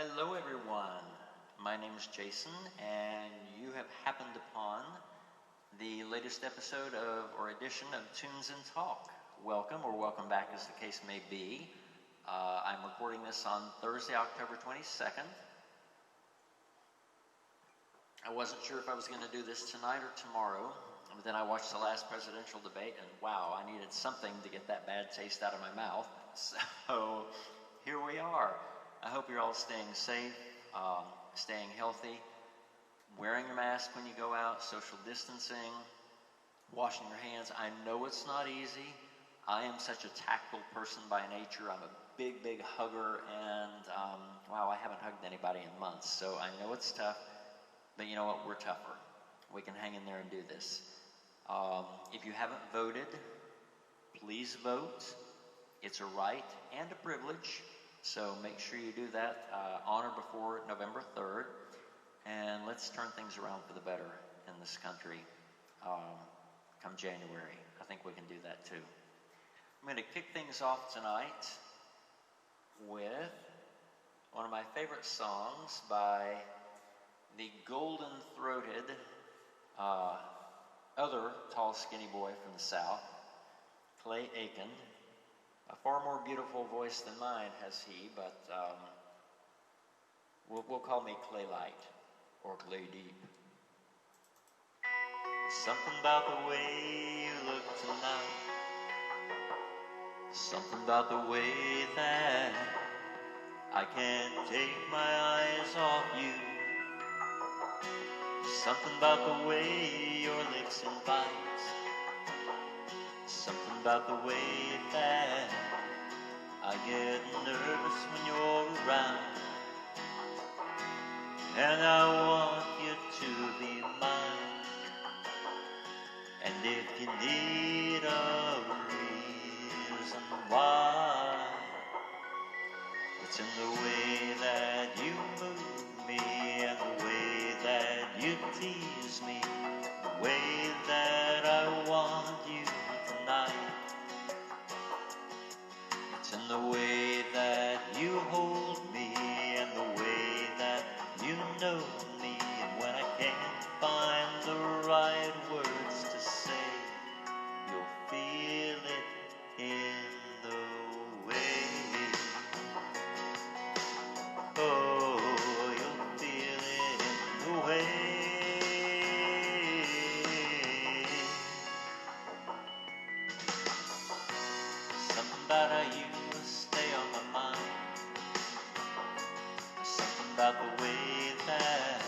Hello everyone, my name is Jason and you have happened upon the latest episode or edition of Tunes and Talk. Welcome or welcome back as the case may be. I'm recording this on Thursday, October 22nd. I wasn't sure if I was going to do this tonight or tomorrow, but then I watched the last presidential debate and wow, I needed something to get that bad taste out of my mouth. So here we are. I hope you're all staying safe, staying healthy, wearing your mask when you go out, social distancing, washing your hands. I know it's not easy. I am such a tactile person by nature. I'm a big, big hugger, and wow, I haven't hugged anybody in months. So I know it's tough, but you know what? We're tougher. We can hang in there and do this. If you haven't voted, please vote. It's a right and a privilege. So make sure you do that on or before November 3rd. And let's turn things around for the better in this country come January. I think we can do that too. I'm going to kick things off tonight with one of my favorite songs by the golden-throated other tall, skinny boy from the South, Clay Aiken. A far more beautiful voice than mine has he, but we'll call me Clay Light or Clay Deep. Something about the way you look tonight, something about the way that I can't take my eyes off you. Something about the way your lips invite, something about the way that I get nervous when you're around. And I want you to be mine. And if you need a reason why, it's in the way that you move me, and the way that you tease me, the way that I want you tonight. It's in the way that you hold me, and the way that you know me. And when I can't find the right words to say, you'll feel it in the way. Oh, you'll feel it in the way. Something about how you stay on my mind, something about the way that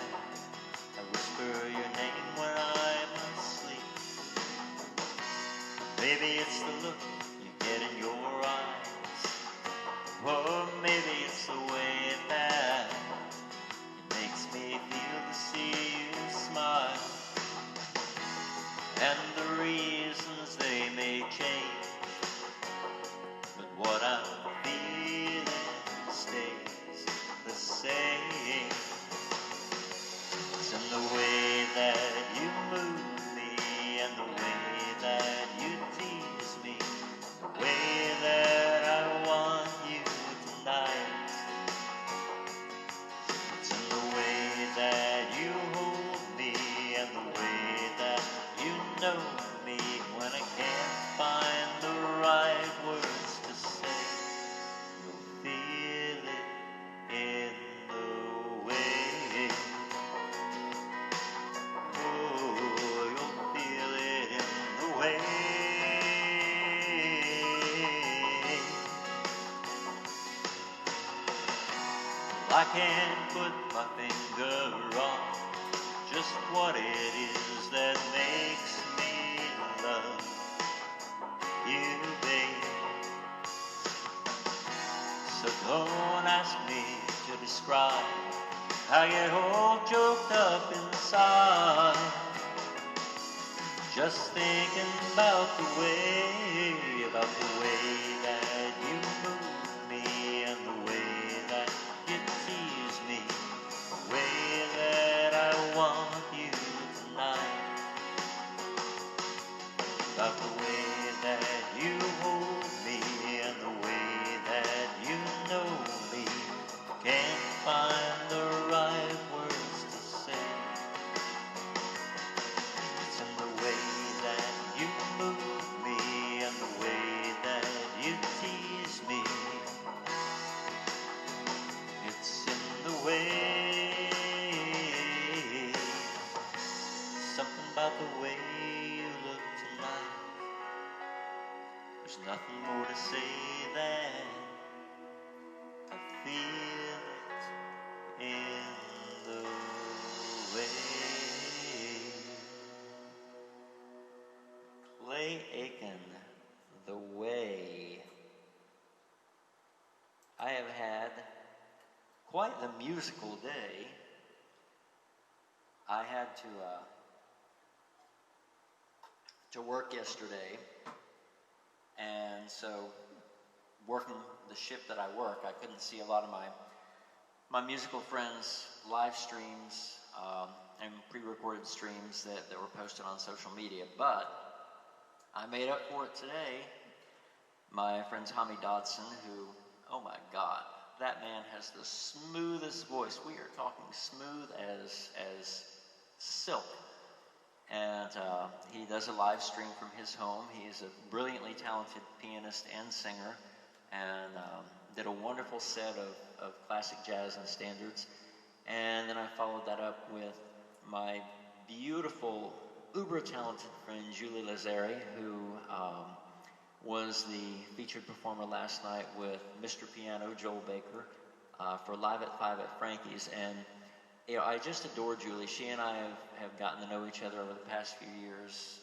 I whisper your name when I'm asleep. Maybe it's the look you get in your eyes, or maybe it's the way that it makes me feel to see you smile. And the reasons they may change, but what I'm feeling stays the same. It's in the way that you move me, and the way that you tease me, the way that I want you tonight. It's in the way that you hold me, and the way that you know me. When I can't find the right words to say, you'll feel it in the way. Oh, you'll feel it in the way. Well, I can't put my finger on just what it is that makes me love you, babe. So don't ask me to describe. I get all choked up inside, just thinking about the way that you move me, and the way that you tease me, the way that I want you tonight. About the way that you hold me, and the way that you know me. Can't find taken the way. I have had quite the musical day. I had to work yesterday, and so working the shift that I work, I couldn't see a lot of my musical friends' live streams and pre-recorded streams that were posted on social media, but I made up for it today. My friend Tommy Dodson, who, oh my God, that man has the smoothest voice. We are talking smooth as silk. And he does a live stream from his home. He's a brilliantly talented pianist and singer, and did a wonderful set of classic jazz and standards. And then I followed that up with my beautiful, uber-talented friend Julie Lazare, who was the featured performer last night with Mr. Piano Joel Baker for Live at 5 at Frankie's. And you know, I just adore Julie. She and I have gotten to know each other over the past few years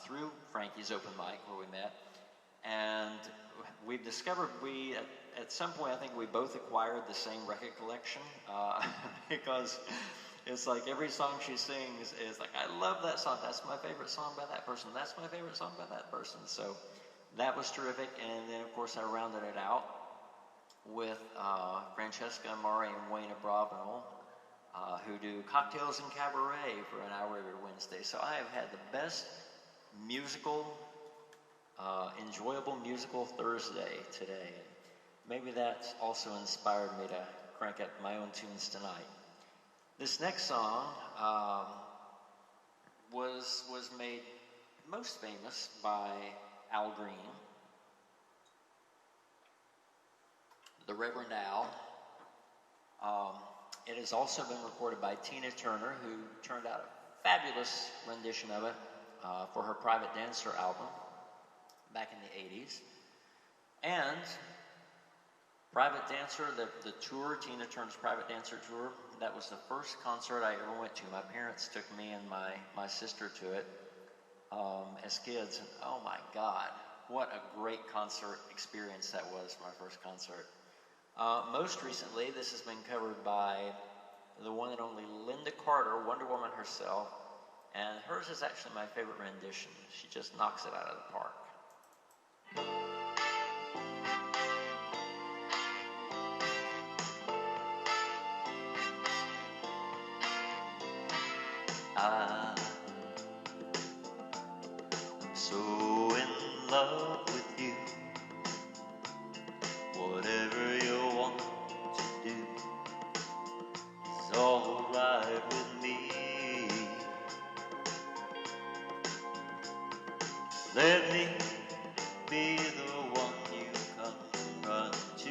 through Frankie's open mic where we met. And we've discovered at some point, I think we both acquired the same record collection because it's like every song she sings is like, I love that song. That's my favorite song by that person. That's my favorite song by that person. So that was terrific. And then, of course, I rounded it out with Francesca Amari and Wayne Abravanel, who do Cocktails and Cabaret for an hour every Wednesday. So I have had the best musical, enjoyable musical Thursday today. Maybe that's also inspired me to crank up my own tunes tonight. This next song was made most famous by Al Green, the Reverend Al. It has also been recorded by Tina Turner, who turned out a fabulous rendition of it for her Private Dancer album back in the 80s. And Private Dancer, the tour, Tina Turner's Private Dancer tour, that was the first concert I ever went to. My parents took me and my sister to it as kids. And oh my God, what a great concert experience that was, my first concert. Most recently, this has been covered by the one and only Linda Carter, Wonder Woman herself, and hers is actually my favorite rendition. She just knocks it out of the park. I'm so in love with you. Whatever you want to do is all right with me. Let me be the one you come run to.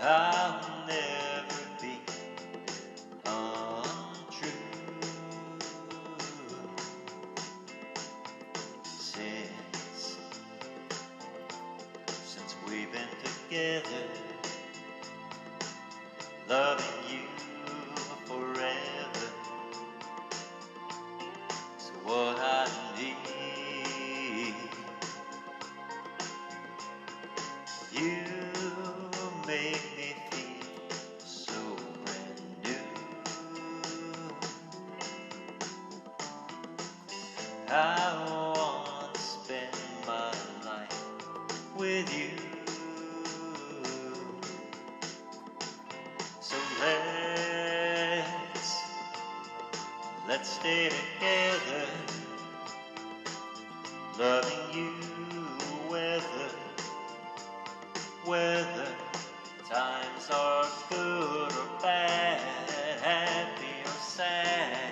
I'll never be untrue. Since we've been together, loving you forever. So what I need, you make me feel so brand new. I want to spend my life with you. So let's stay together, loving you, whether times are good or bad, happy or sad.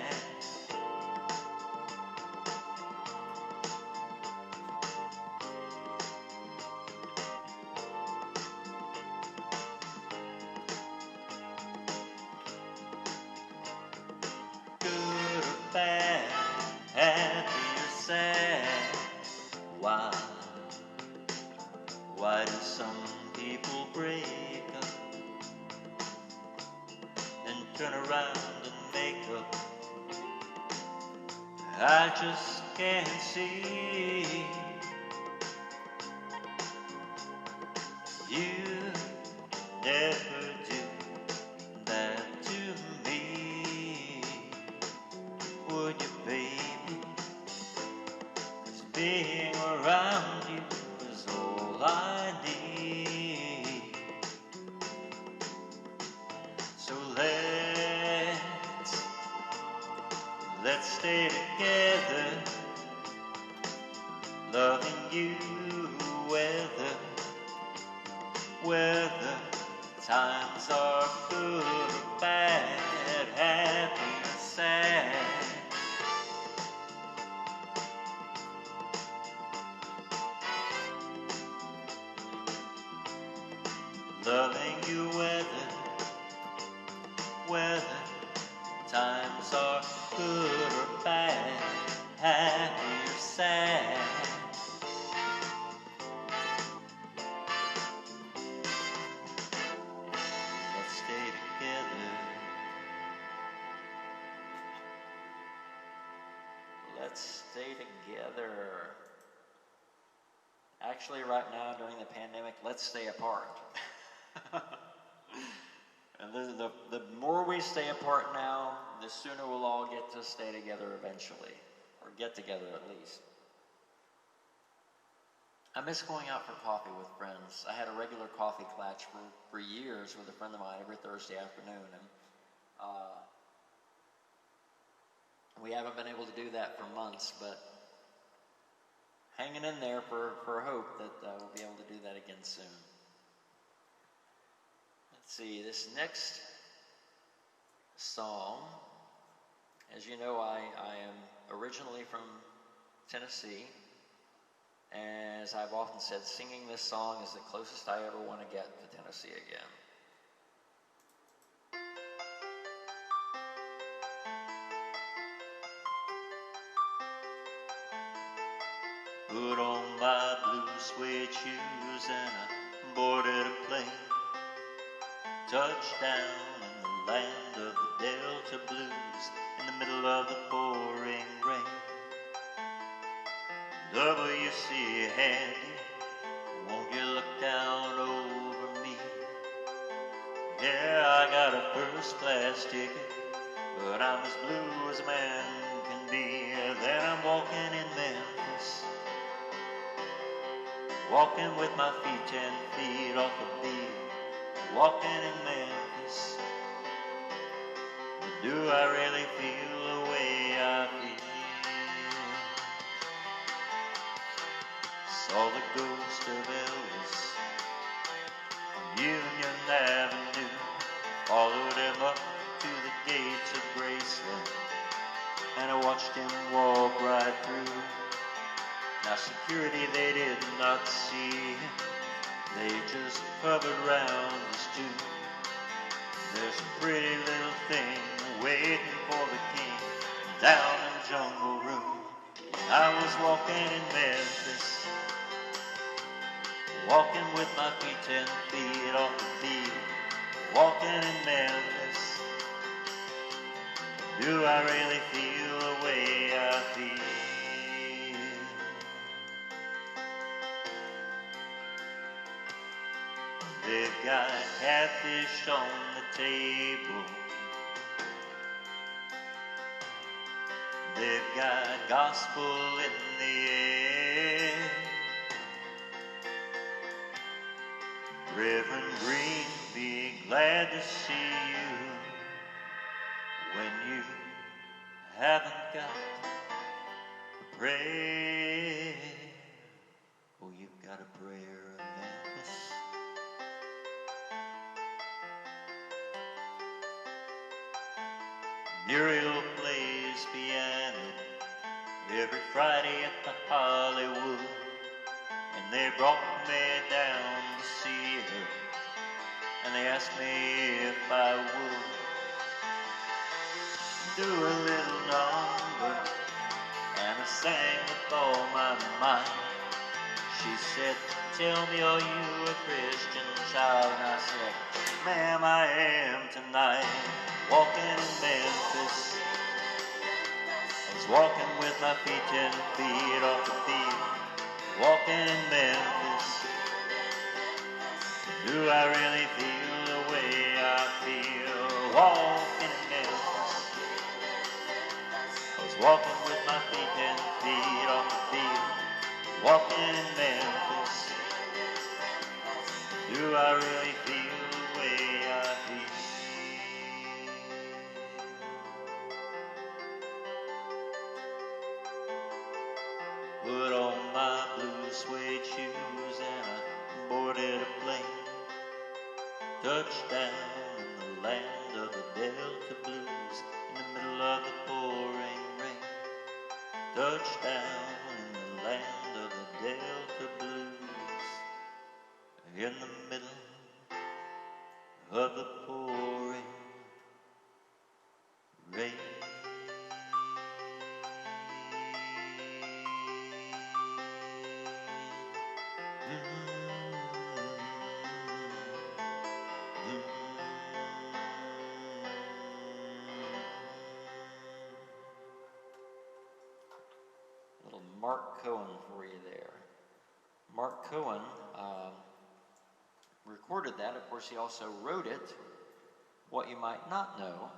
Good or bad, happy or sad. Why do some people break up and turn around and make up I just can't see you never do that to me, would you, baby? 'Cause being around you is all I need. So let's stay together, loving you, whether times are good or bad, happy or sad. Loving you, whether times are good or bad, happy or sad. Let's stay together. Let's stay together. Actually, right now during the pandemic, let's stay apart. And the more we stay apart now, the sooner we'll all get to stay together eventually, or get together at least. I miss going out for coffee with friends. I had a regular coffee clutch for years with a friend of mine every Thursday afternoon, and we haven't been able to do that for months, but hanging in there for hope that we'll be able to do that again soon. Let's see, this next song, as you know, I am originally from Tennessee. As I've often said, singing this song is the closest I ever want to get to Tennessee again. Put on my blue suede shoes and I boarded a plane. Touchdown in the land of the Delta Blues, in the middle of the pouring rain. W.C. Handy, won't you look down over me? Yeah, I got a first class ticket, but I'm as blue as a man can be. Then I'm walking in Memphis, walking with my feet 10 feet off the beat, walking in Memphis. But do I really feel the way I feel? Saw the ghost of Elvis on Union Avenue, followed him up to the gates of Graceland, and I watched him walk right through. Now security, they did not see him, they just hovered round his tomb. There's a pretty little thing waiting for the king down in the jungle room. I was walking in Memphis, walking with my feet 10 feet off the beat, walking in Memphis. Do I really feel the way I feel? They've got catfish on the table, they've got gospel in the air. Reverend Green, be glad to see you when you haven't got a prayer. Oh, you've got a prayer of Memphis. Muriel plays piano every Friday at the Hollywood, and they brought me down to see her, and they asked me if I would do a little number, and I sang with all my might. She said, tell me, are you a Christian child? And I said, ma'am, I am tonight. Walking in Memphis, I was walking with my feet 10 feet off the field, walking in Memphis. Do I really feel the way I feel walking in Memphis? I was walking with my feet 10 feet off the field, walking in Memphis. Do I really feel the way I feel? Put on my blue suede shoes and I boarded a plane. Touchdown in the land of the Delta Blues, in the middle of the pouring rain. Touchdown in the land of the Delta Blues, in the middle of the pouring rain. Little Mark Cohen for you there. Mark Cohen recorded that. Of course, he also wrote it. What you might not know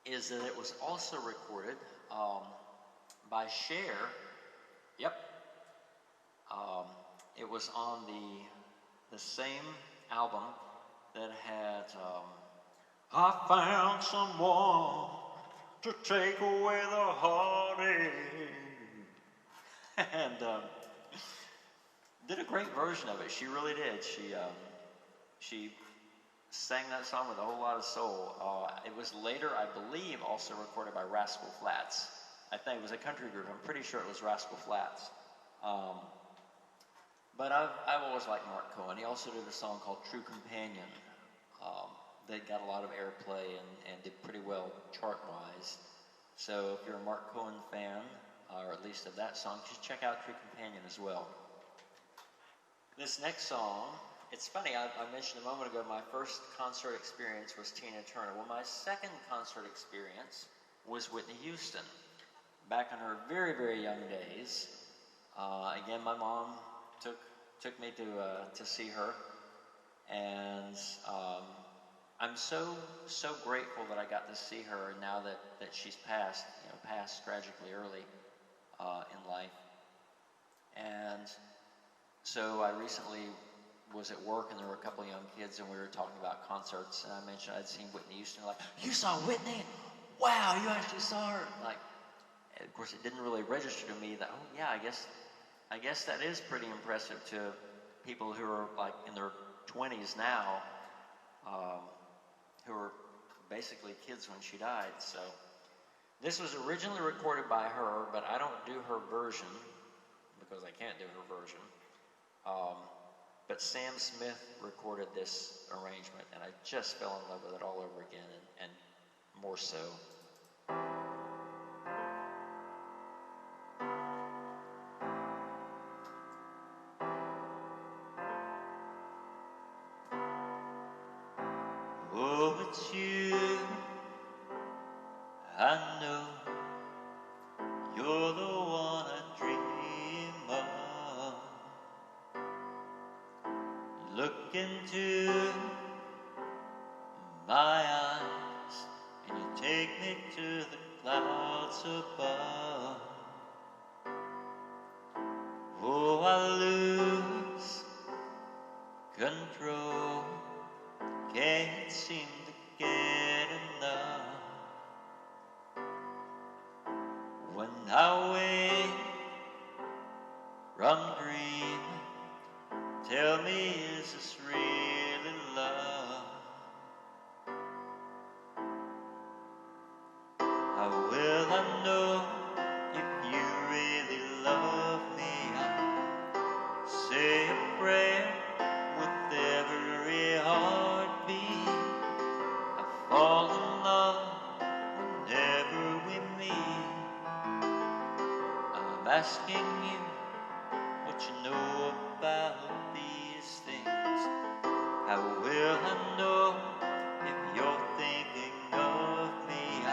is that it was also recorded by Cher. Yep. It was on the same album that had I found someone to take away the heartache. And did a great version of it. She really did. She sang that song with a whole lot of soul. It was later, I believe, also recorded by Rascal Flatts. I think it was a country group. I'm pretty sure it was Rascal Flatts. But I've always liked Mark Cohen. He also did a song called True Companion. That got a lot of airplay and did pretty well chart-wise. So if you're a Mark Cohen fan, or at least of that song, just check out True Companion as well. This next song, it's funny, I mentioned a moment ago my first concert experience was Tina Turner. Well, my second concert experience was Whitney Houston. Back in her very, very young days. Again, my mom took me to see her, and I'm so grateful that I got to see her now that she's passed tragically early in life. And so I recently was at work and there were a couple of young kids and we were talking about concerts, and I mentioned I'd seen Whitney Houston. Like, you saw Whitney? Wow, you actually saw her? Like, of course, it didn't really register to me that, oh yeah, I guess that is pretty impressive to people who are like in their 20s now, who were basically kids when she died. So this was originally recorded by her, but I don't do her version because I can't do her version. But Sam Smith recorded this arrangement, and I just fell in love with it all over again, and more so. Oh, it's you, I know, you're the one I dream of. You look into my eyes and you take me to the clouds above. Oh, I lose control, can't seem to get enough. When I wake from dreaming, tell me, is this really love? How will I know if you really love me? I say a prayer with every heartbeat. I fall in love whenever we meet. I'm asking you what you know about these things. How will I know if you're thinking of me? I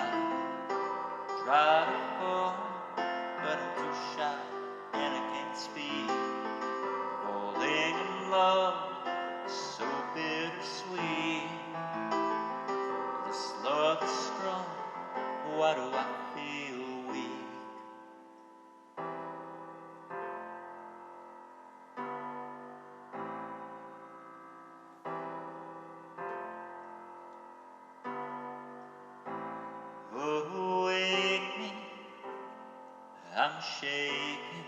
I'm shaking,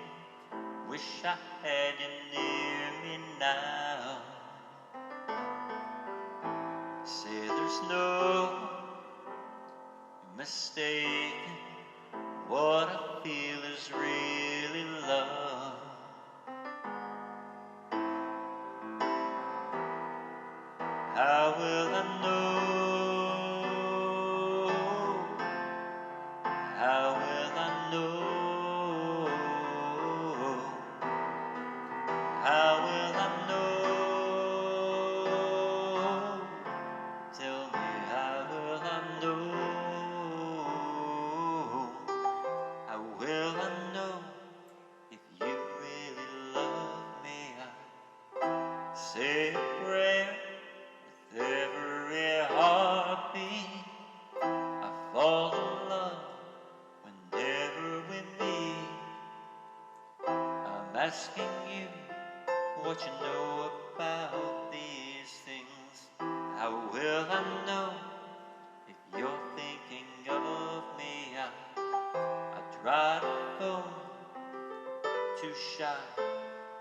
wish I had you near me now. Say there's no mistaking, what I feel is really love. How will I know? How will I know? How will I know? Tell me, how will I know? How will I know if you really love me? I say a prayer with every heartbeat. I fall in love whenever we meet. I'm asking you what you know about these things. How will I know if you're thinking of me? I try to phone, too shy,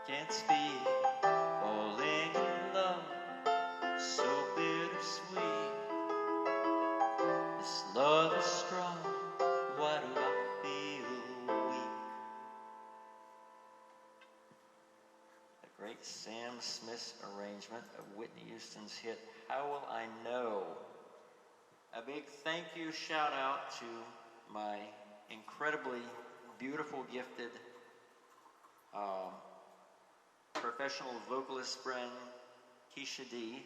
can't speak. Falling in love, so bittersweet. This love is strong, why do I feel weak? The great Sam Smith's arrangement of Whitney Houston's hit, How Will I Know? A big thank you, shout out to my incredibly beautiful, gifted professional vocalist friend, Keisha D,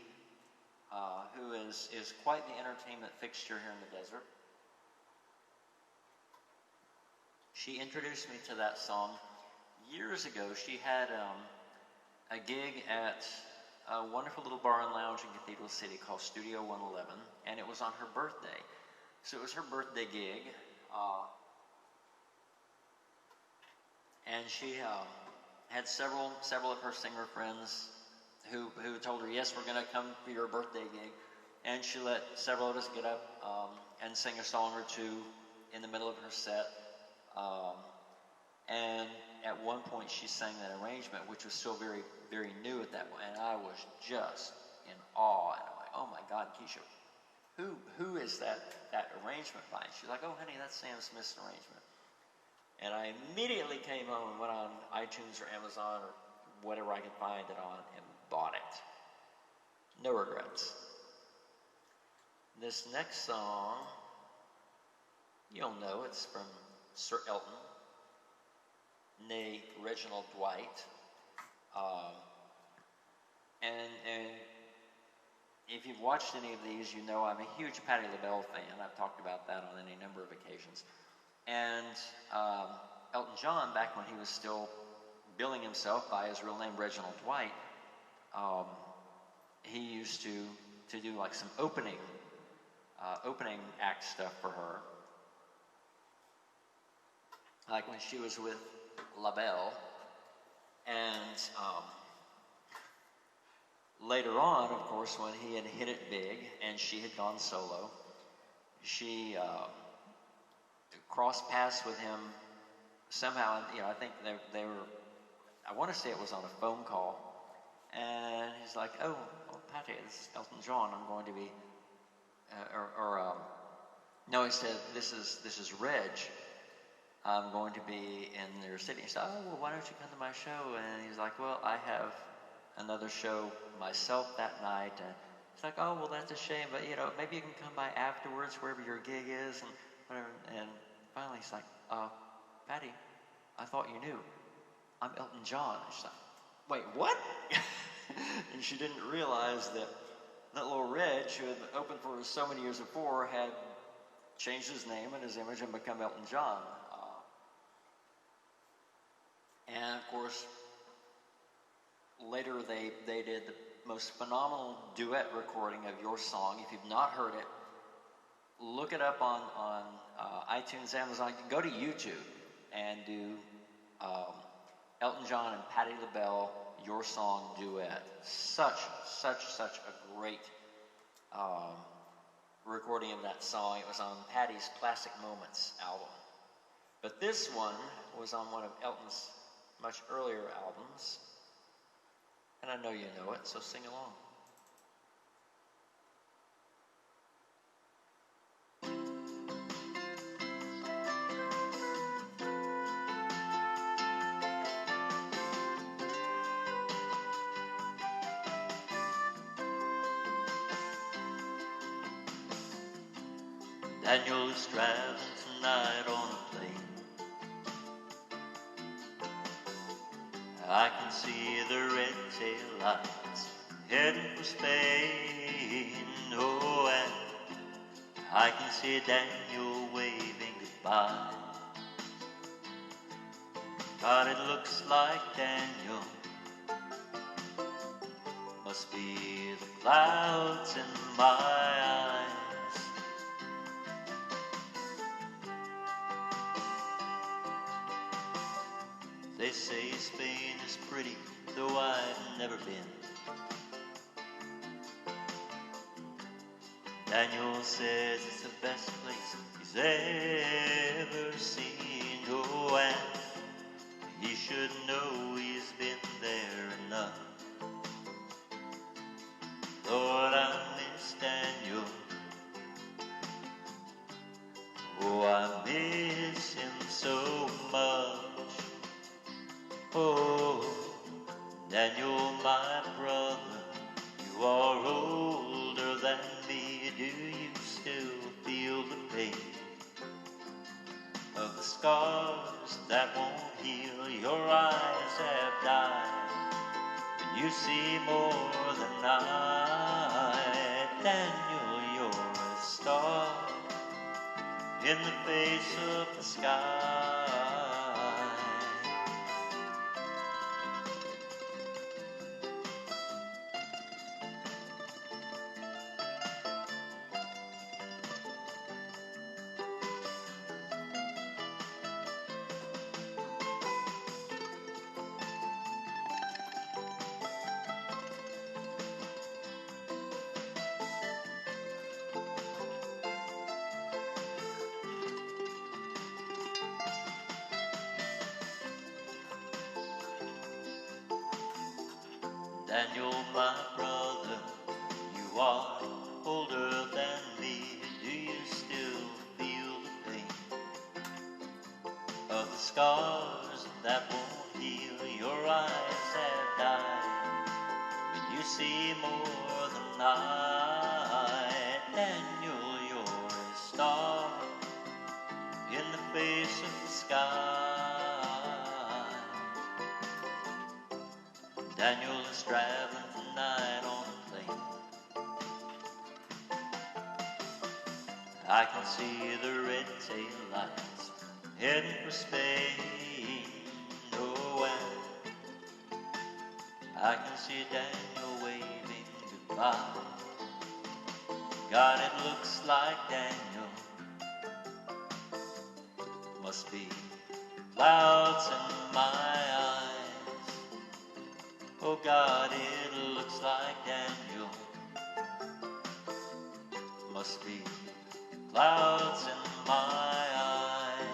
who is quite the entertainment fixture here in the desert. She introduced me to that song years ago. She had a gig at a wonderful little bar and lounge in Cathedral City called Studio 111, and it was on her birthday. So it was her birthday gig, and she had several of her singer friends who told her, yes, we're going to come for your birthday gig. And she let several of us get up and sing a song or two in the middle of her set. And at one point she sang that arrangement, which was still very, very new at that point. And I was just in awe. And I'm like, oh my God, Keisha, who is that arrangement by? And she's like, oh honey, that's Sam Smith's arrangement. And I immediately came home and went on iTunes or Amazon or whatever I could find it on and bought it. No regrets. This next song, you'll know it's from Sir Elton, née Reginald Dwight. And if you've watched any of these, you know I'm a huge Patti LaBelle fan. I've talked about that on any number of occasions. And Elton John, back when he was still billing himself by his real name, Reginald Dwight, he used to do like some opening act stuff for her. Like when she was with LaBelle. And later on, of course, when he had hit it big and she had gone solo, she crossed paths with him somehow. You know, I think they were, I want to say it was on a phone call, and he's like, oh, Patti, this is Elton John, I'm going to be, no, he said, this is Reg, I'm going to be in your city. He said, oh, well, why don't you come to my show? And he's like, well, I have another show myself that night. And he's like, oh, well, that's a shame, but, you know, maybe you can come by afterwards, wherever your gig is, and whatever. And finally, he's like, Patti, I thought you knew. I'm Elton John. And she's like, wait, what? And she didn't realize that little Reg, who had opened for her so many years before, had changed his name and his image and become Elton John. And of course, later they did the most phenomenal duet recording of your song. If you've not heard it, look it up on iTunes, Amazon. Go to YouTube and do Elton John and Patti LaBelle, Your Song Duet. Such a great recording of that song. It was on Patti's Classic Moments album. But this one was on one of Elton's much earlier albums, and I know you know it, so sing along. Daniel is traveling tonight on a plane. I can see the red tail lights heading for Spain. Oh, and I can see Daniel waving goodbye. God, it looks like Daniel must be the clouds in my eyes. They say Spain is pretty, though I've never been. Daniel says it's the best place he's ever seen. Oh, and he should know he's been there enough. Lord, I miss Daniel. Oh, I miss him so much. Oh, Daniel, my brother, you are older than me. Do you still feel the pain of the scars that won't heal? Your eyes have died, but you see more than I. Daniel, you're a star in the face of the sky. Daniel, my brother, you are older than me. Do you still feel the pain of the scars that won't heal? Your eyes have died, but you see more than I. Daniel, you're a star in the face of the sky. Daniel is traveling tonight on a plane. I can see the red tail lights heading for Spain. Oh, and I can see Daniel waving goodbye. God, it looks like Daniel must be clouds in my eyes. Oh God, it looks like Daniel must be clouds in my eyes.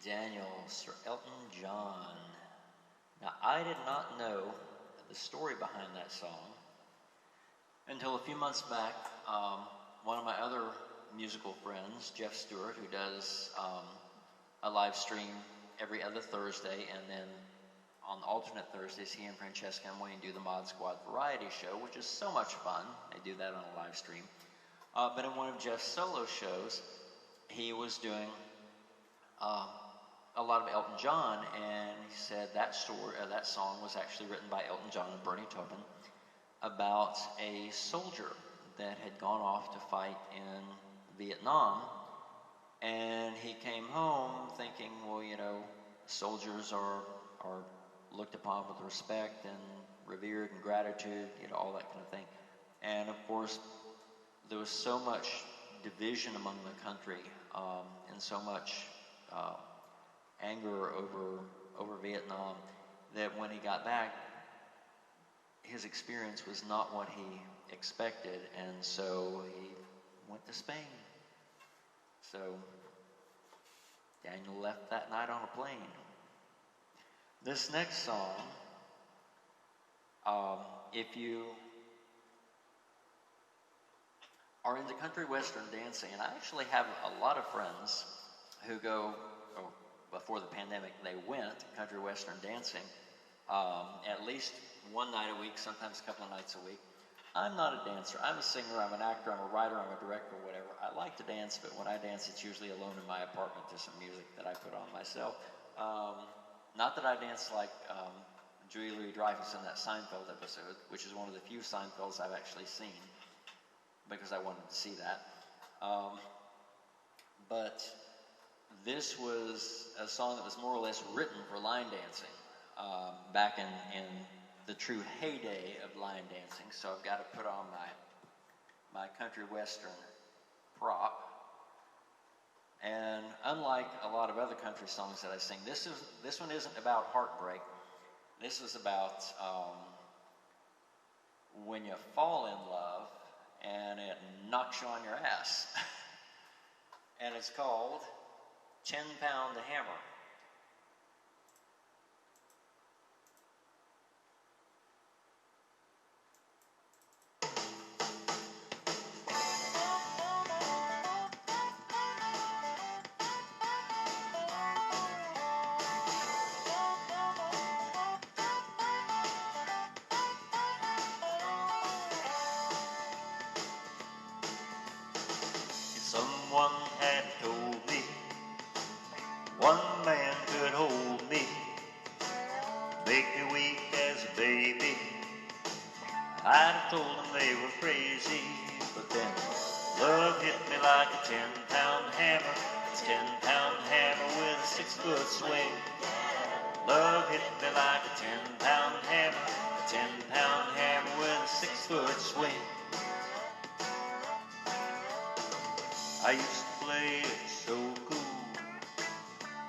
Daniel, Sir Elton John. Now, I did not know the story behind that song until a few months back. One of my other musical friends, Jeff Stewart, who does a live stream every other Thursday, and then on alternate Thursdays, he and Francesca and Wayne do the Mod Squad Variety Show, which is so much fun. They do that on a live stream. But in one of Jeff's solo shows, he was doing a lot of Elton John, and he said that song was actually written by Elton John and Bernie Taupin about a soldier that had gone off to fight in Vietnam, and he came home thinking, well, you know, soldiers are looked upon with respect and revered and gratitude, you know, all that kind of thing. And of course, there was so much division among the country, and so much anger over Vietnam, that when he got back, his experience was not what he expected, and so he went to Spain. So Daniel left that night on a plane. This next song, if you are into country western dancing, and I actually have a lot of friends who go, before the pandemic, they went country western dancing at least one night a week, sometimes a couple of nights a week. I'm not a dancer. I'm a singer, I'm an actor, I'm a writer, I'm a director, whatever. I like to dance, but when I dance, it's usually alone in my apartment to some music that I put on myself. Not that I dance like Julia Louis-Dreyfus in that Seinfeld episode, which is one of the few Seinfelds I've actually seen, because I wanted to see that. But this was a song that was more or less written for line dancing back in the true heyday of line dancing. So I've got to put on my country western prop. And unlike a lot of other country songs that I sing, this one isn't about heartbreak. This is about when you fall in love and it knocks you on your ass. And it's called 10-Pound Hammer. Someone had told me one man could hold me, make me weak as a baby. I'd have told them they were crazy, but then love hit me like a 10-pound hammer, a 10-pound hammer with a 6-foot swing. Love hit me like a 10-pound hammer, a 10-pound hammer with a 6-foot swing. I used to play it so cool,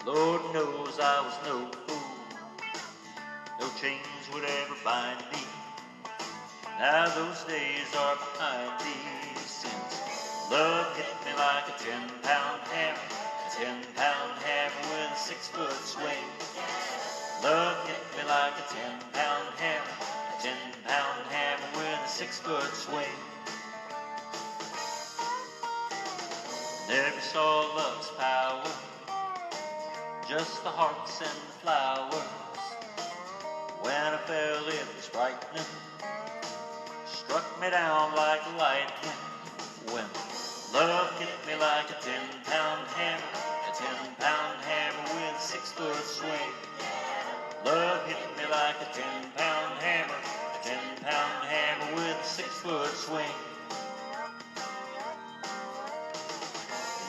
Lord knows I was no fool. No chains would ever bind me, now those days are behind me. Since love hit me like a 10-pound hammer, a 10-pound hammer with a 6-foot swing. Love hit me like a 10-pound hammer, a 10-pound hammer with a 6-foot swing. Never saw love's power, just the hearts and the flowers. When I fell it was frightening, struck me down like lightning. When love hit me like a 10-pound hammer, a 10-pound hammer with a 6-foot swing. Love hit me like a 10-pound hammer, a 10-pound hammer with a 6-foot swing.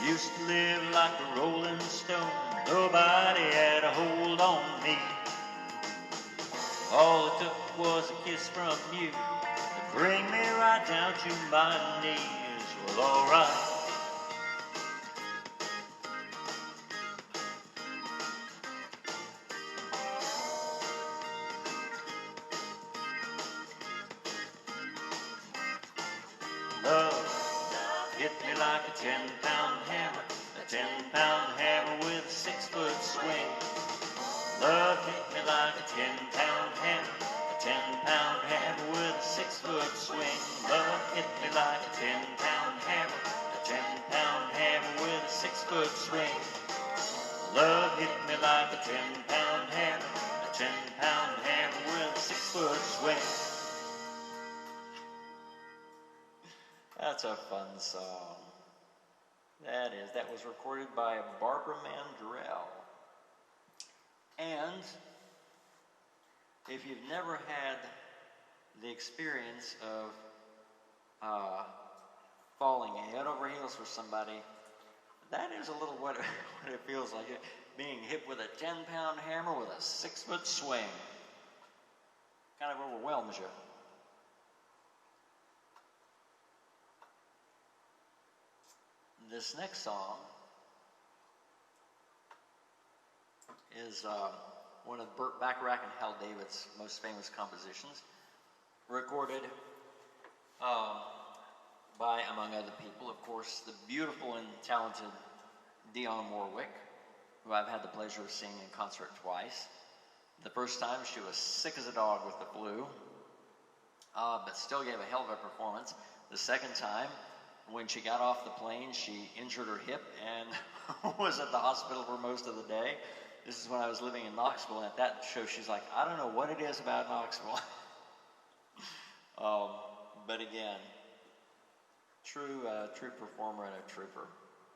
Used to live like a rolling stone, nobody had a hold on me. All it took was a kiss from you to bring me right down to my knees. Well, alright. Love hit me like a 10-pound hammer, a 10-pound hammer with a 6-foot swing. Love hit me like a 10-pound hammer, a 10-pound hammer with a 6-foot swing. Love hit me like a 10-pound hammer, a 10-pound hammer with a 6-foot swing. Love hit me like a 10-pound hammer, a 10-pound hammer with a 6-foot swing. That's a fun song. That was recorded by Barbara Mandrell. And if you've never had the experience of falling head over heels for somebody, that is a little what it feels like, being hit with a 10-pound hammer with a 6-foot swing. Kind of overwhelms you. This next song is one of Burt Bacharach and Hal David's most famous compositions, recorded by, among other people, of course, the beautiful and talented Dionne Warwick, who I've had the pleasure of seeing in concert twice. The first time she was sick as a dog with the flu, but still gave a hell of a performance. The second time, when she got off the plane, she injured her hip and was at the hospital for most of the day. This is when I was living in Knoxville, and at that show she's like, I don't know what it is about Knoxville. But again, true performer and a trooper.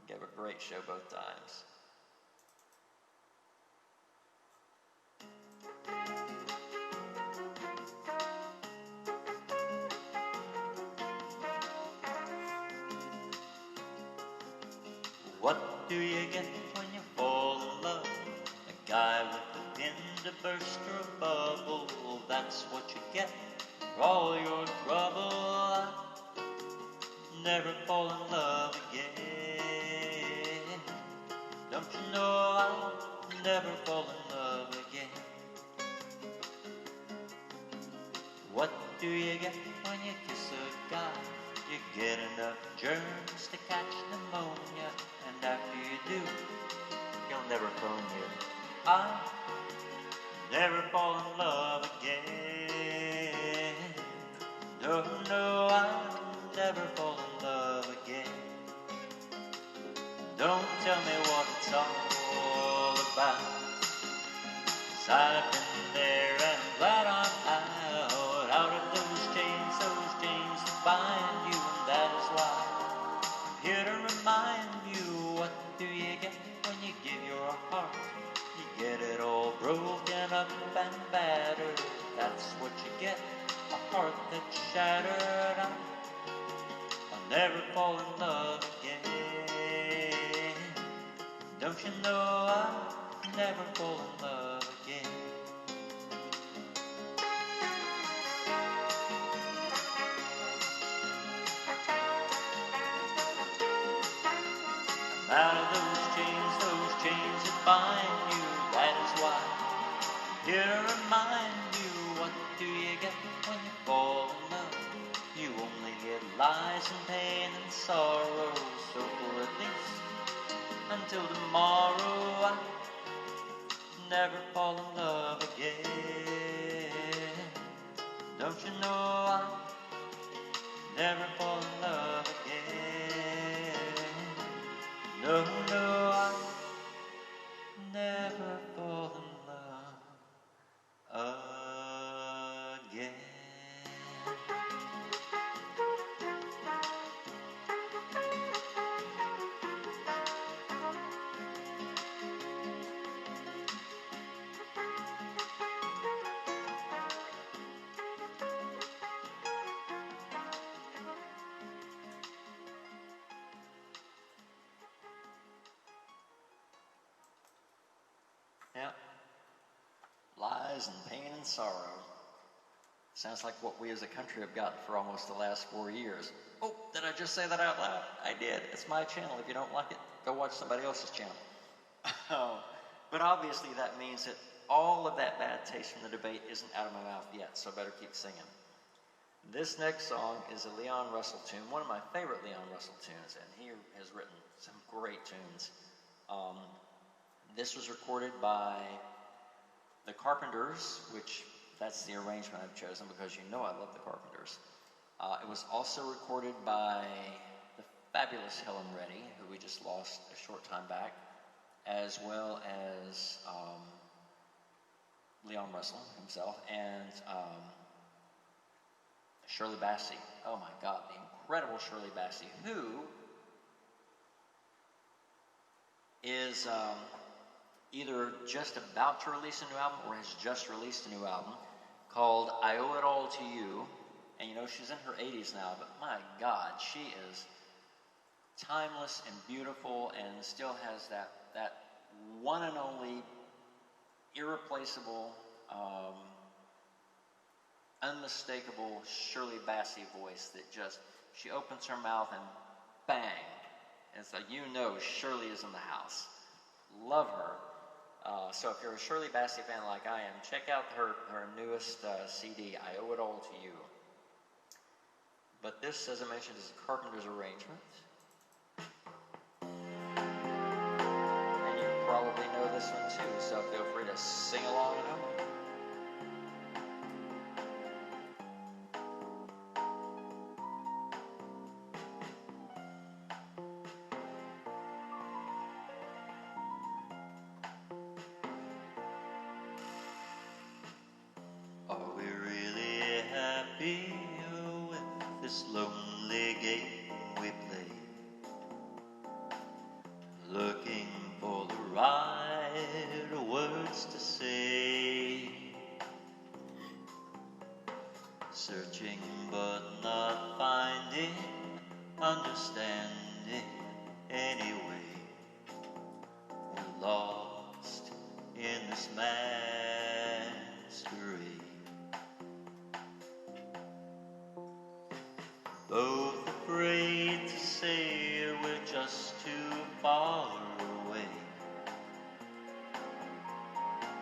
Gave a great show both times. What do you get when you fall in love? A guy with a pin to burst or a bubble, that's what you get for all your trouble. I'll never fall in love again. Don't you know I'll never fall in love again? What do you get when you kiss a guy? You get enough germs to catch pneumonia, and after you do, he'll never phone you. I'll never fall in love again. No, no, I'll never fall in love again. Don't tell me what it's all about, 'cause I've been there and I'm glad I'm out of those chains that bind you, and that is why I'm here to remind you. What do you get when you give your heart? You get it all broken up and battered, that's what you get, a heart that's shattered. I'll never fall in love again. Don't you know I'll never fall in love again? I'm out of those chains that bind you, that is why I'm here to remind you. What do you get when you fall in love? You only get lies and pain and sorrow, so for at least until tomorrow, I'll never fall in love again. Don't you know I'll never fall in love again? No, no, I'll never fall in love again. Yeah. Lies and pain and sorrow. Sounds like what we as a country have gotten for almost the last 4 years. Oh, did I just say that out loud? I did. It's my channel. If you don't like it, go watch somebody else's channel. But obviously that means that all of that bad taste from the debate isn't out of my mouth yet, so I better keep singing. This next song is a Leon Russell tune, one of my favorite Leon Russell tunes, and he has written some great tunes. This was recorded by the Carpenters, which that's the arrangement I've chosen because you know I love the Carpenters. It was also recorded by the fabulous Helen Reddy, who we just lost a short time back, as well as Leon Russell himself, and Shirley Bassey. Oh my God, the incredible Shirley Bassey, who is either just about to release a new album or has just released a new album called I Owe It All to You. And you know, she's in her 80s now, but my God, she is timeless and beautiful and still has that one and only irreplaceable, unmistakable Shirley Bassey voice that just, she opens her mouth and bang. And it's like, you know, Shirley is in the house. Love her. So if you're a Shirley Bassey fan like I am, check out her newest CD, I Owe It All to You. But this, as I mentioned, is a Carpenter's arrangement. And you probably know this one too, so feel free to sing along at home. Are we really happy with this lonely game we play? Looking for the right words to say, searching but not finding, understanding anyway. We're lost in this masquerade. Both afraid to say we're just too far away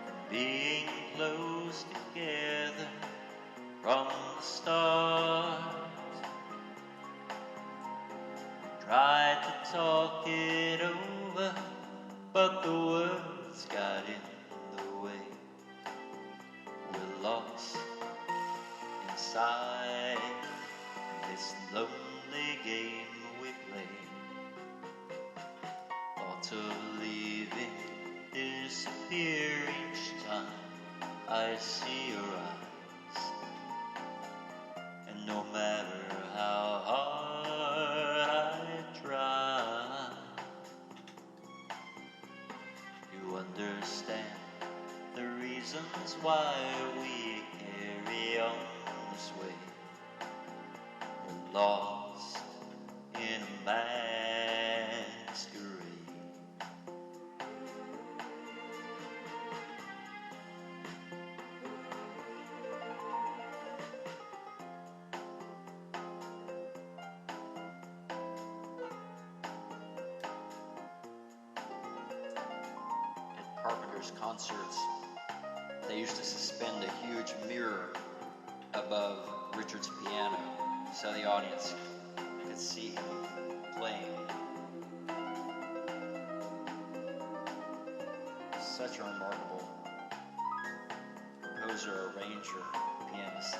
from being close together from the start. Tried to talk it over, but the words got in the way. We're lost inside this lonely game we play. Thoughts of leaving disappear each time I see your eyes. And no matter how hard I try, you understand the reasons why we carry on this way. We're lost in a masquerade. At Carpenter's concerts, they used to suspend a huge mirror above Richard's piano so the audience could see him playing. Such a remarkable composer, arranger, pianist.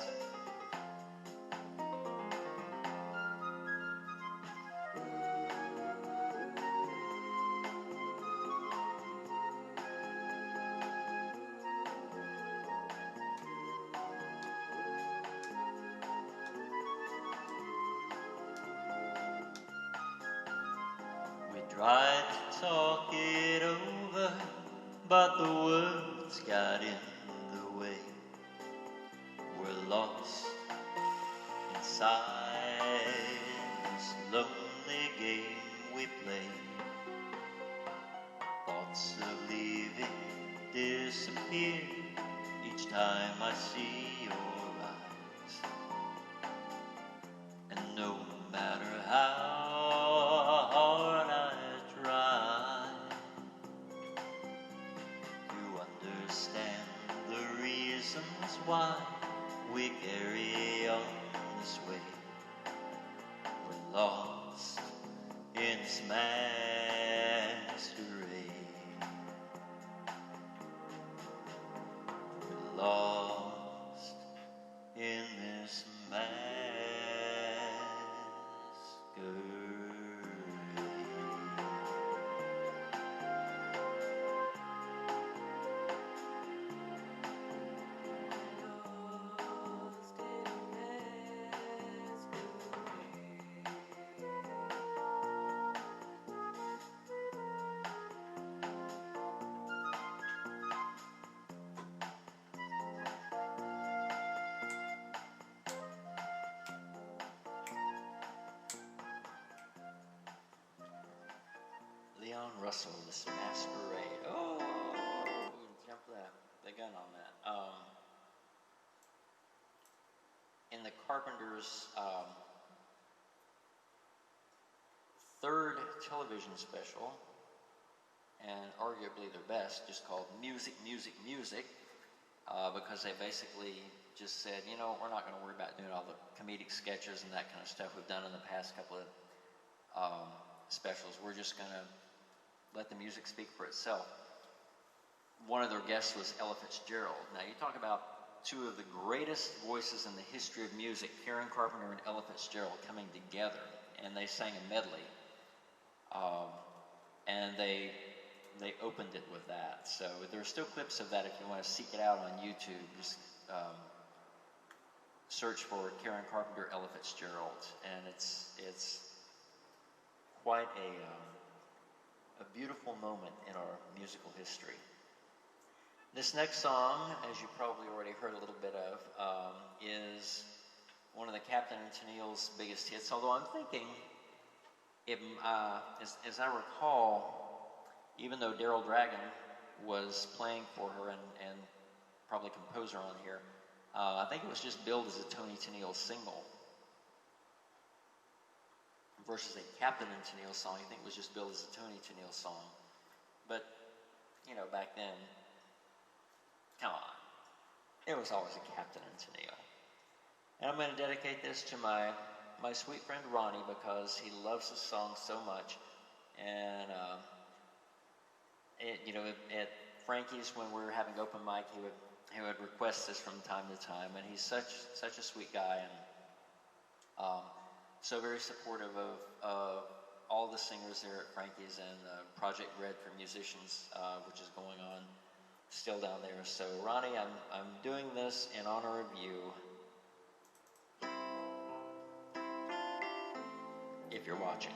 Tried to talk it over, but the words got in the way. We're lost inside this lonely game we play. Thoughts of leaving disappear each time I see your eyes. And no matter how hard I try, you understand the reasons why we carry on this way. We're lost in this masquerade. We're lost in this masquerade. Leon Russell, This Masquerade. Oh, jump the gun on that. In the Carpenters' third television special, and arguably their best, just called Music, Music, Music, because they basically just said, you know, we're not going to worry about doing all the comedic sketches and that kind of stuff we've done in the past couple of specials. We're just going to let the music speak for itself. One of their guests was Ella Fitzgerald. Now, you talk about two of the greatest voices in the history of music, Karen Carpenter and Ella Fitzgerald, coming together, and they sang a medley, and they opened it with that. So there are still clips of that if you want to seek it out on YouTube. Just search for Karen Carpenter, Ella Fitzgerald, and it's quite a beautiful moment in our musical history. This next song, as you probably already heard a little bit of, is one of the Captain and Tennille's biggest hits, although I'm thinking, as I recall, even though Daryl Dragon was playing for her and probably composer on here, I think it was just billed as a Tony Tennille single versus a Captain and Tennille song. I think it was just billed as a Tony Tennille song. But, you know, back then, come on, it was always a Captain and Tennille. And I'm going to dedicate this to my sweet friend Ronnie, because he loves this song so much. And, at Frankie's, when we were having open mic, he would request this from time to time, and he's such a sweet guy, and so very supportive of all the singers there at Frankie's and Project Red for Musicians, which is going on still down there. So Ronnie, I'm doing this in honor of you, if you're watching.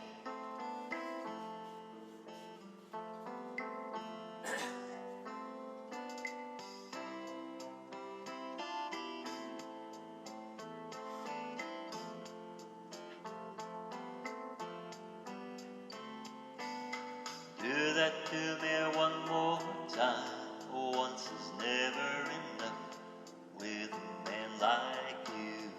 Do that to me one more time. Once is never enough with a man like you.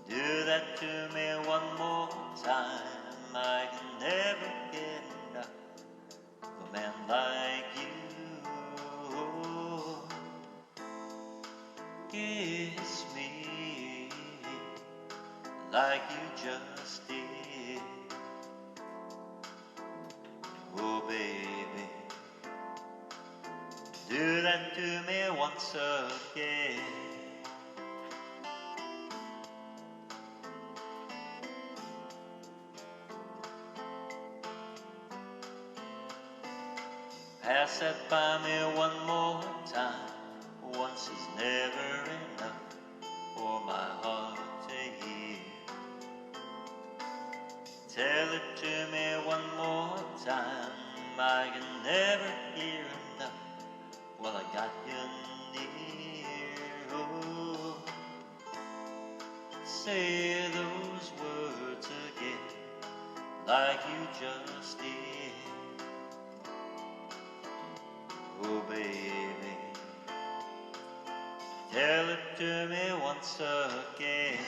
Do that to me one more time. I can never get enough of a man like you. Kiss me like you just did. Oh baby, do that to me once again. Pass that by me one more time. Once is never enough for my heart to hear. Tell it to me one more time. I can never hear enough. Well, I got you near. Oh, say those words again, like you just did. Oh, baby, tell it to me once again.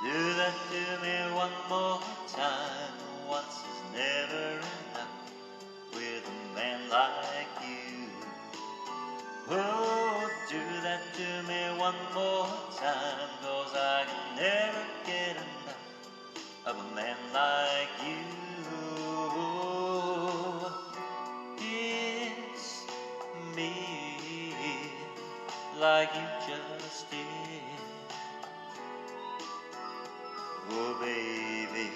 Do that to me one more time. Once is never enough with a man like you. Oh, do that to me one more time, 'cause I can never get enough of a man like you. Kiss me like you just did. Oh, baby,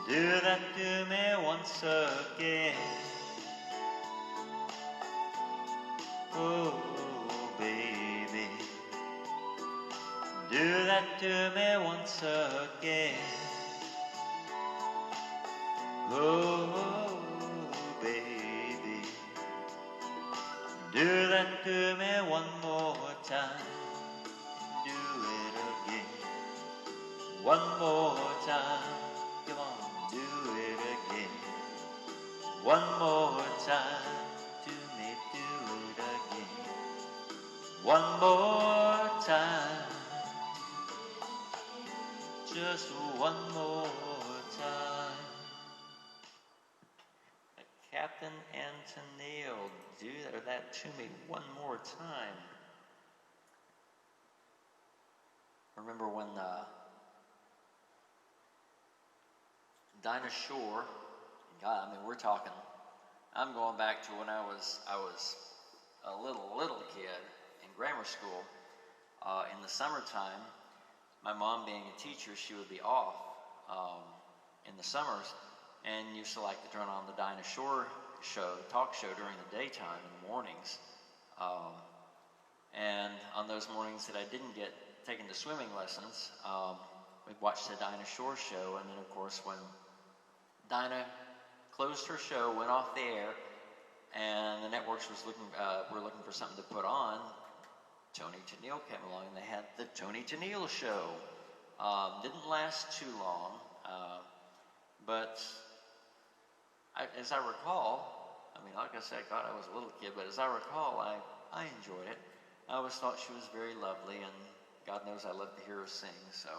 Do that to me once again. Oh, baby, do that to me once again. Oh, baby, do that to me one more time. Do it again. One more time. Come on, do it again. One more time. To me, do it again. One more time. Just one more time. Captain Antonio, do that to me one more time. Remember when Dinah Shore, God, I mean, we're talking, I'm going back to when I was a little kid in grammar school. In the summertime, my mom being a teacher, she would be off in the summers, and used to like to turn on the Dinah Shore show, talk show during the daytime in the mornings. And on those mornings that I didn't get taken to swimming lessons, we'd watch the Dinah Shore show, and then of course when Dinah closed her show, went off the air, and the networks were looking for something to put on, Tony Tennille came along, and they had the Tony Tennille show. Didn't last too long, but as I recall, I mean, like I said, God, I was a little kid, but as I recall, I enjoyed it. I always thought she was very lovely, and God knows I love to hear her sing, so.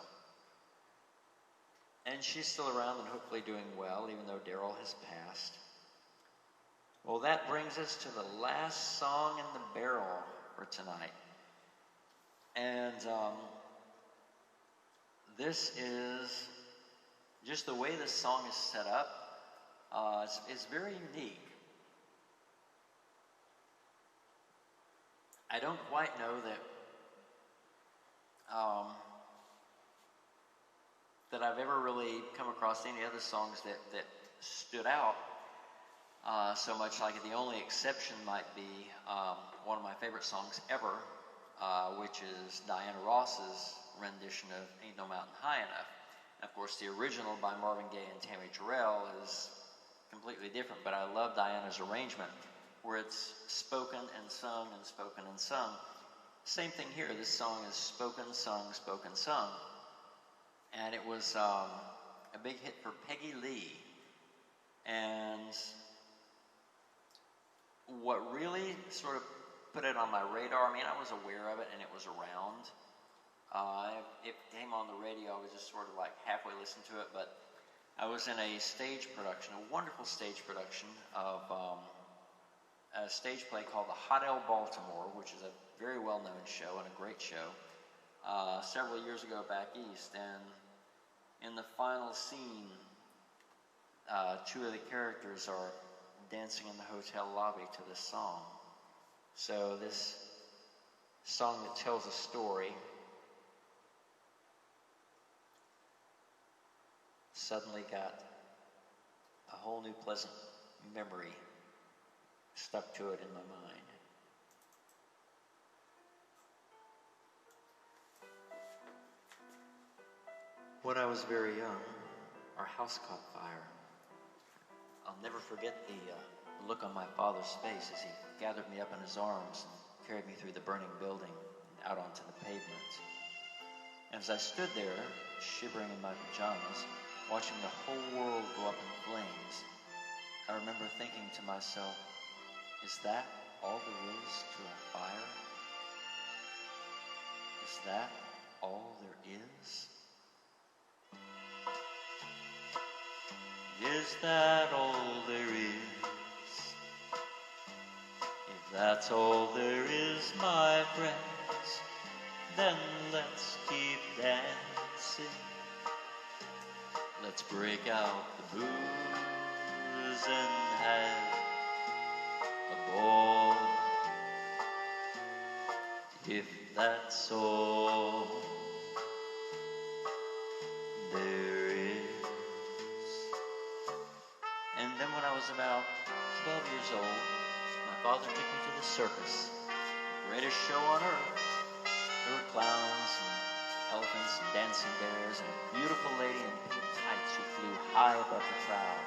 And she's still around and hopefully doing well, even though Daryl has passed. Well, that brings us to the last song in the barrel for tonight. And this is, just the way this song is set up, it's very unique. I don't quite know that I've ever really come across any other songs that stood out so much. Like the only exception might be one of my favorite songs ever, which is Diana Ross's rendition of Ain't No Mountain High Enough. And of course, the original by Marvin Gaye and Tammy Terrell is completely different, but I love Diana's arrangement, where it's spoken and sung and spoken and sung. Same thing here. This song is spoken, sung, spoken, sung. And it was a big hit for Peggy Lee. And what really sort of put it on my radar, I mean, I was aware of it and it was around. It came on the radio, I was just sort of like halfway listening to it, but I was in a stage production, a wonderful stage production of a stage play called The Hot L Baltimore, which is a very well-known show and a great show, several years ago back east. And in the final scene, two of the characters are dancing in the hotel lobby to this song. So this song that tells a story suddenly got a whole new pleasant memory stuck to it in my mind. When I was very young, our house caught fire. I'll never forget the look on my father's face as he gathered me up in his arms and carried me through the burning building and out onto the pavement. And as I stood there, shivering in my pajamas, watching the whole world go up in flames, I remember thinking to myself, is that all there is to a fire? Is that all there is? Is that all there is? If that's all there is, my friends, then let's keep dancing. Let's break out the booze and have a ball. If that's all there is. was about 12 years old, my father took me to the circus, the greatest show on earth. There were clowns and elephants and dancing bears and a beautiful lady in pink tights who flew high above the crowd.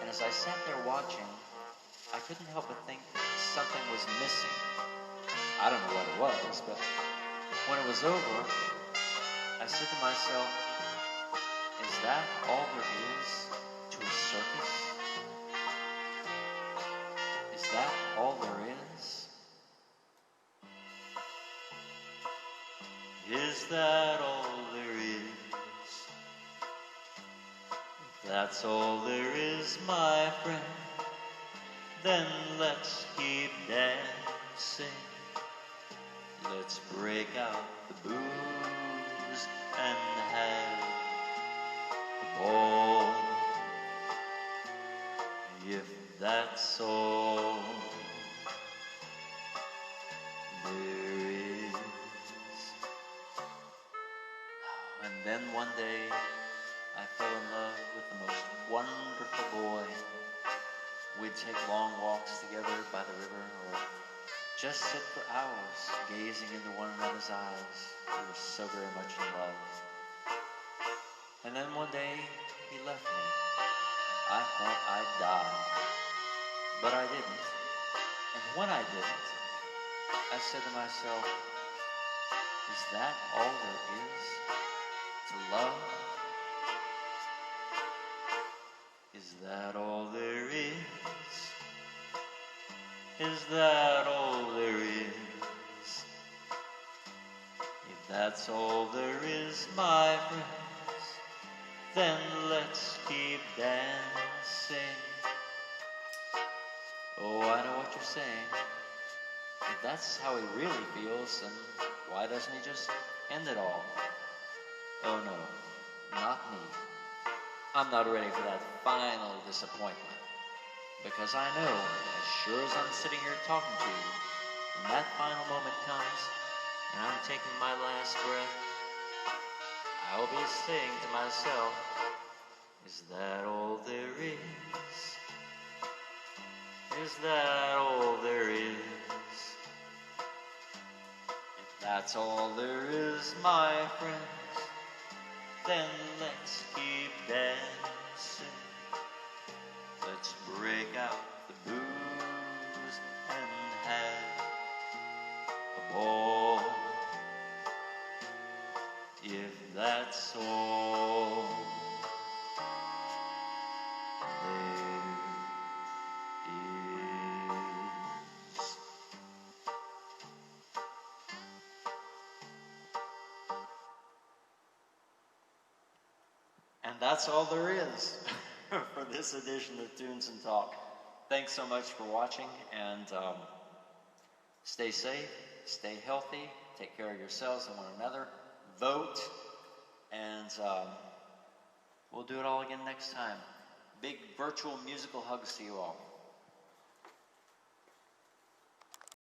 And as I sat there watching, I couldn't help but think something was missing. I don't know what it was, but when it was over, I said to myself, is that all there is to a circus? Is that all there is? Is that all there is? If that's all there is, my friend, then let's keep dancing. Let's break out the booze and have a ball. If that's all there is. And then one day, I fell in love with the most wonderful boy. We'd take long walks together by the river, or just sit for hours, gazing into one another's eyes. We were so very much in love. And then one day, he left me. I thought I'd die. But I didn't. And when I didn't, I said to myself, is that all there is to love? Is that all there is? Is that all there is? If that's all there is, my friends, then let's keep dancing. Oh, I know what you're saying. If that's how he really feels, then why doesn't he just end it all? Oh no, not me. I'm not ready for that final disappointment. Because I know, as sure as I'm sitting here talking to you, when that final moment comes, and I'm taking my last breath, I'll be saying to myself, is that all there is? Is that all there is? If that's all there is, my friends, then let's keep dancing. Let's break out the booze and have a ball. If that's all there is. and that's all there is for this edition of Tunes and Talk. Thanks so much for watching, and stay safe, stay healthy, take care of yourselves and one another, vote, and we'll do it all again next time. Big virtual musical hugs to you all.